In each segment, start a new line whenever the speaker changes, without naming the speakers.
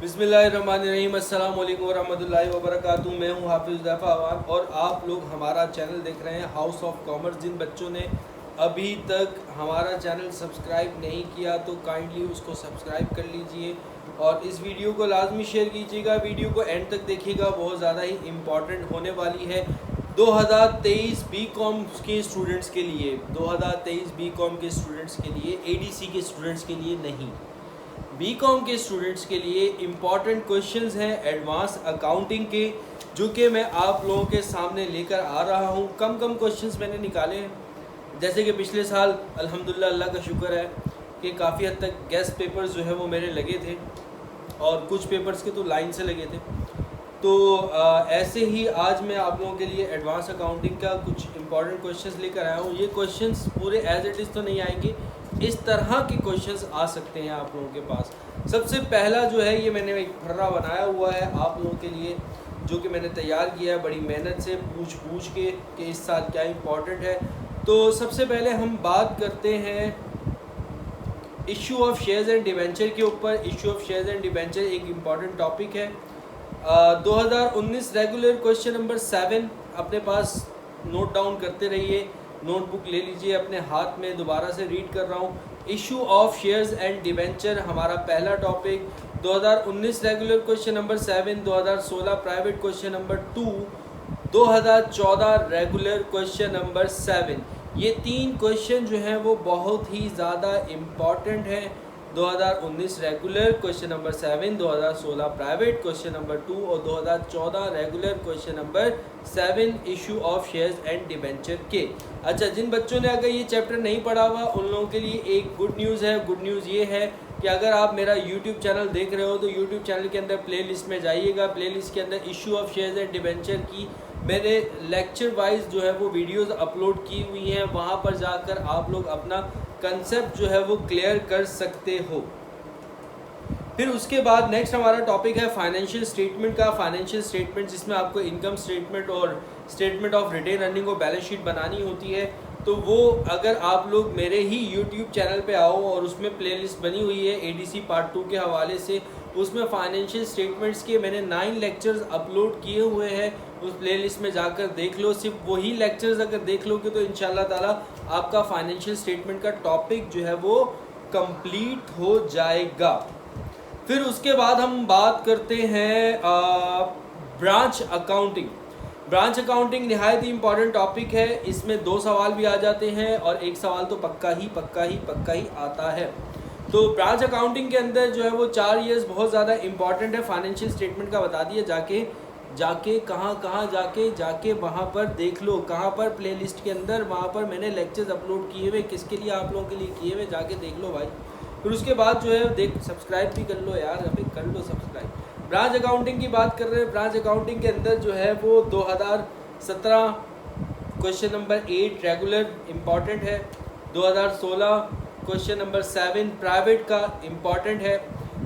बिस्मिल्लाहिर्रहमानिर्रहीम, अस्सलाम वालेकुम वरहमतुल्लाहि वबरकातुहू। मैं हूं हाफिज़ हुदैफ़ा अवान और आप लोग हमारा चैनल देख रहे हैं हाउस ऑफ कॉमर्स। जिन बच्चों ने अभी तक हमारा चैनल सब्सक्राइब नहीं किया तो काइंडली उसको सब्सक्राइब कर लीजिए और इस वीडियो को लाजमी शेयर कीजिएगा। वीडियो को एंड तक देखिएगा, बहुत ज़्यादा ही इम्पॉर्टेंट होने वाली है 2023 बीकॉम के स्टूडेंट्स के लिए। 2023 बीकॉम के स्टूडेंट्स के लिए, एडीसी के स्टूडेंट्स के लिए नहीं, बीकॉम के स्टूडेंट्स के लिए इम्पॉर्टेंट क्वेश्चंस हैं एडवांस अकाउंटिंग के, जो कि मैं आप लोगों के सामने लेकर आ रहा हूं। कम क्वेश्चंस मैंने निकाले हैं, जैसे कि पिछले साल अल्हम्दुलिल्लाह, अल्लाह का शुक्र है कि काफ़ी हद तक गेस्ट पेपर्स जो है वो मेरे लगे थे और कुछ पेपर्स के तो लाइन से लगे थे। तो ऐसे ही आज मैं आप लोगों के लिए एडवांस अकाउंटिंग का कुछ इंपॉर्टेंट क्वेश्चंस लेकर आया हूँ। ये क्वेश्चंस पूरे एज इट इज़ तो नहीं आएंगे, इस तरह के क्वेश्चंस आ सकते हैं आप लोगों के पास। सबसे पहला जो है, ये मैंने एक फर्रा बनाया हुआ है आप लोगों के लिए, जो कि मैंने तैयार किया है बड़ी मेहनत से, पूछ के कि इस साल क्या इंपॉर्टेंट है। तो सबसे पहले हम बात करते हैं issue of shares and debenture के ऊपर। Issue of shares and debenture एक इम्पॉर्टेंट टॉपिक है। 2019 रेगुलर क्वेश्चन नंबर 7 अपने पास नोट डाउन करते रहिए, नोटबुक ले लीजिए अपने हाथ में। दोबारा से रीड कर रहा हूँ, issue of shares and debenture हमारा पहला topic. 2019 regular question number 7, 2016 private question number 2, 2014 regular question number 7। ये 3 क्वेश्चन जो हैं वो बहुत ही ज़्यादा इम्पॉर्टेंट हैं। 2019 regular question number 7, 2016 private question number 2 और 2014 regular question number 7 issue of shares and debenture के। अच्छा, जिन बच्चों ने अगर ये चैप्टर नहीं पढ़ा हुआ उन लोगों के लिए एक गुड न्यूज़ है। गुड न्यूज़ ये है कि अगर आप मेरा यूट्यूब चैनल देख रहे हो तो यूट्यूब चैनल के अंदर प्लेलिस्ट में जाइएगा। प्लेलिस्ट के अंदर issue of shares and debenture की मैंने लेक्चर वाइज जो है वो वीडियोस अपलोड की हुई हैं, वहाँ पर जाकर आप लोग अपना कंसेप्ट जो है वो क्लियर कर सकते हो। फिर उसके बाद नेक्स्ट हमारा टॉपिक है फाइनेंशियल स्टेटमेंट का। फाइनेंशियल स्टेटमेंट जिसमें आपको इनकम स्टेटमेंट और स्टेटमेंट ऑफ रिटेन अर्निंग और बैलेंस शीट बनानी होती है। तो वो अगर आप लोग मेरे ही यूट्यूब चैनल पे आओ और उसमें प्लेलिस्ट बनी हुई है एडीसी पार्ट 2 के हवाले से, उसमें फाइनेंशियल स्टेटमेंट्स के मैंने 9 लेक्चर्स अपलोड किए हुए हैं। उस प्लेलिस्ट में जाकर देख लो। सिर्फ वही लेक्चर्स अगर देख लोगे तो इंशाल्लाह ताला आपका फाइनेंशियल स्टेटमेंट का टॉपिक जो है वो कंप्लीट हो जाएगा। फिर उसके बाद हम बात करते हैं ब्रांच अकाउंटिंग। ब्रांच अकाउंटिंग नहायत ही इंपॉर्टेंट टॉपिक है। इसमें 2 सवाल भी आ जाते हैं और एक सवाल तो पक्का ही आता है। तो ब्रांच अकाउंटिंग के अंदर जो है वो 4 इयर्स बहुत ज़्यादा इंपॉर्टेंट है। फाइनेंशियल स्टेटमेंट का बता दिया, जाके कहाँ जाके वहाँ पर देख लो, कहाँ पर प्लेलिस्ट के अंदर, वहाँ पर मैंने लेक्चर्स अपलोड किए हुए, किसके लिए, आप लोगों के लिए किए हुए, जाके देख लो भाई। फिर उसके बाद जो है सब्सक्राइब भी कर लो यार, अभी कर लो सब्सक्राइब। ब्रांच अकाउंटिंग की बात कर रहे हैं। ब्रांच अकाउंटिंग के अंदर जो है वो 2017 क्वेश्चन नंबर 8 रेगुलर इम्पॉर्टेंट है। 2016 क्वेश्चन नंबर 7 प्राइवेट का इम्पॉर्टेंट है।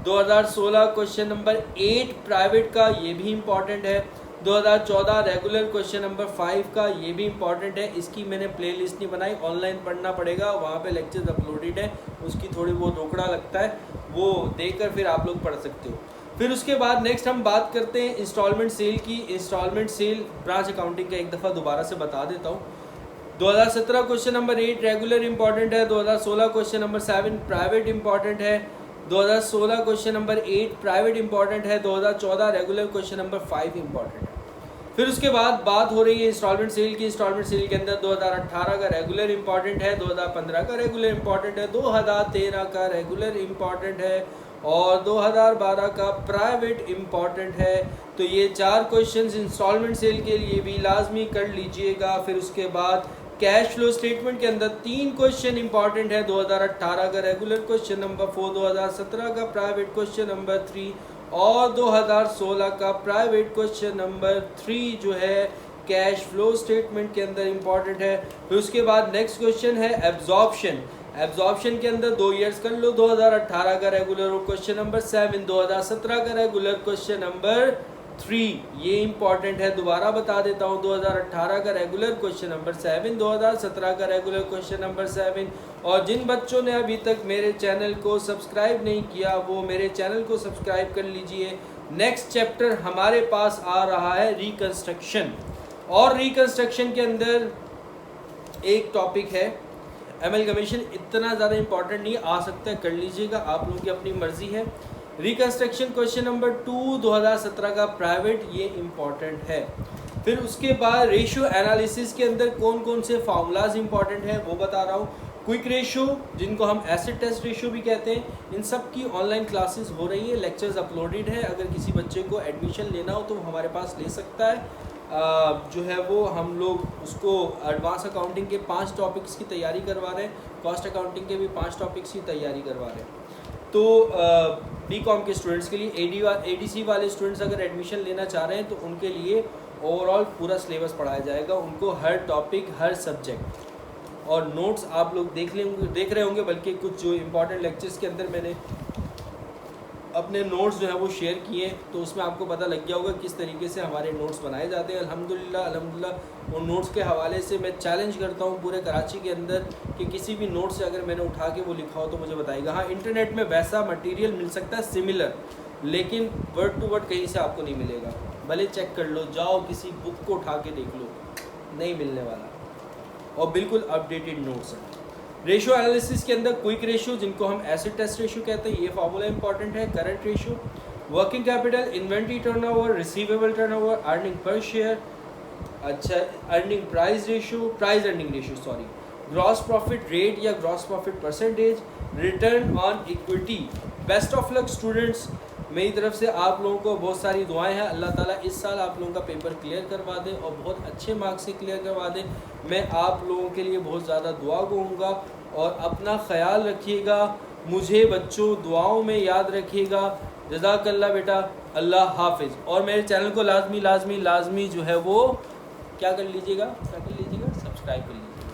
2016 क्वेश्चन नंबर 8 प्राइवेट का ये भी इम्पॉर्टेंट है। 2014 रेगुलर क्वेश्चन नंबर 5 का ये भी इम्पॉर्टेंट है। इसकी मैंने प्लेलिस्ट नहीं बनाई, ऑनलाइन पढ़ना पड़ेगा, वहाँ पे लेक्चर्स अपलोडेड है। उसकी थोड़ी बहुत रोकड़ा लगता है, वो देखकर फिर आप लोग पढ़ सकते हो। फिर उसके बाद नेक्स्ट हम बात करते हैं इंस्टॉलमेंट सेल की। इंस्टॉलमेंट सेल ब्रांच अकाउंटिंग का एक दफ़ा दोबारा से बता देता हूँ। 2017 क्वेश्चन नंबर 8 रेगुलर इंपॉर्टेंट है। 2016 क्वेश्चन नंबर 7 प्राइवेट इंपॉर्टेंट है। 2016 क्वेश्चन नंबर 8 प्राइवेट इंपॉर्टेंट है। 2014 रेगुलर क्वेश्चन नंबर 5 इंपॉर्टेंट है। फिर उसके बाद बात हो रही है इंस्टॉलमेंट सेल की। इंस्टॉलमेंट सेल के अंदर 2018 का रेगुलर इंपॉर्टेंट है, 2015 का रेगुलर इंपॉर्टेंट है, 2013 का रेगुलर इंपॉर्टेंट है और 2012 का प्राइवेट इंपॉर्टेंट है। तो ये 4 क्वेश्चंस इंस्टॉलमेंट सेल के लिए भी लाजमी कर लीजिएगा। फिर उसके बाद कैश फ्लो स्टेटमेंट के अंदर 3 क्वेश्चन इंपॉर्टेंट है। 2018 का रेगुलर क्वेश्चन नंबर 4, 2017 का प्राइवेट क्वेश्चन नंबर 3 और 2016 का प्राइवेट क्वेश्चन नंबर 3 जो है कैश फ्लो स्टेटमेंट के अंदर इंपॉर्टेंट है। फिर उसके बाद नेक्स्ट क्वेश्चन है एब्जॉर्प्शन। एब्जॉर्प्शन के अंदर 2 इयर्स कर लो। 2018 का रेगुलर क्वेश्चन नंबर 7, 2017 का रेगुलर क्वेश्चन नंबर 3 ये इंपॉर्टेंट है, दोबारा बता देता हूँ। 2018 का रेगुलर क्वेश्चन नंबर 7, 2017 का रेगुलर क्वेश्चन नंबर 7। और जिन बच्चों ने अभी तक मेरे चैनल को सब्सक्राइब नहीं किया वो मेरे चैनल को सब्सक्राइब कर लीजिए। नेक्स्ट चैप्टर हमारे पास आ रहा है रिकंस्ट्रक्शन, और रिकंस्ट्रक्शन के अंदर एक टॉपिक है एमलगमेशन। इतना ज़्यादा इंपॉर्टेंट नहीं, आ सकता है कर लीजिएगा, आप लोगों की अपनी मर्जी है। रिकंस्ट्रक्शन क्वेश्चन नंबर 2 2017 का प्राइवेट, ये इम्पॉर्टेंट है। फिर उसके बाद रेशियो एनालिसिस के अंदर कौन कौन से फार्मूलाज इंपॉर्टेंट है वो बता रहा हूँ। क्विक रेशियो जिनको हम एसिड टेस्ट रेशियो भी कहते हैं, इन सब की ऑनलाइन क्लासेस हो रही है, लेक्चर्स अपलोडेड है। अगर किसी बच्चे को एडमिशन लेना हो तो हमारे पास ले सकता है। जो है वो हम लोग उसको एडवांस अकाउंटिंग के 5 टॉपिक्स की तैयारी करवा रहे हैं, कॉस्ट अकाउंटिंग के भी 5 टॉपिक्स की तैयारी करवा रहे हैं। तो बीकॉम के स्टूडेंट्स के लिए एडीसी वाले स्टूडेंट्स अगर एडमिशन लेना चाह रहे हैं तो उनके लिए ओवरऑल पूरा सिलेबस पढ़ाया जाएगा, उनको हर टॉपिक हर सब्जेक्ट। और नोट्स आप लोग देख रहे होंगे, बल्कि कुछ जो इम्पोर्टेंट लेक्चर्स के अंदर मैंने अपने नोट्स जो है वो शेयर किए, तो उसमें आपको पता लग गया होगा किस तरीके से हमारे नोट्स बनाए जाते हैं। अल्हम्दुलिल्लाह उन नोट्स के हवाले से मैं चैलेंज करता हूँ पूरे कराची के अंदर कि किसी भी नोट से अगर मैंने उठा के वो लिखा हो तो मुझे बताइएगा। हाँ, इंटरनेट में वैसा मटेरियल मिल सकता है सिमिलर, लेकिन वर्ड टू वर्ड कहीं से आपको नहीं मिलेगा। भले चेक कर लो, जाओ किसी बुक को उठा के देख लो, नहीं मिलने वाला, और बिल्कुल अपडेटेड नोट्स हैं। रेशियो एनालिसिस के अंदर क्विक रेशियो जिनको हम एसिड टेस्ट रेशियो कहते हैं, ये फार्मूला इंपॉर्टेंट है। Current ratio, working capital, inventory turnover, receivable turnover, earning per share, अच्छा earning price ratio, price earning ratio sorry, gross profit rate या gross profit percentage, return on equity. Best of luck students, मेरी तरफ से आप लोगों को बहुत सारी दुआएं हैं। अल्लाह ताला इस साल आप लोगों का पेपर क्लियर करवा दे और बहुत अच्छे मार्क्स से क्लियर करवा दे। मैं आप लोगों के लिए बहुत ज़्यादा दुआ करूँगा, और अपना ख्याल रखिएगा, मुझे बच्चों दुआओं में याद रखिएगा। जज़ाकल्लाह बेटा, अल्लाह हाफिज़। और मेरे चैनल को लाजमी जो है वो क्या कर लीजिएगा, सब्सक्राइब कर लीजिएगा।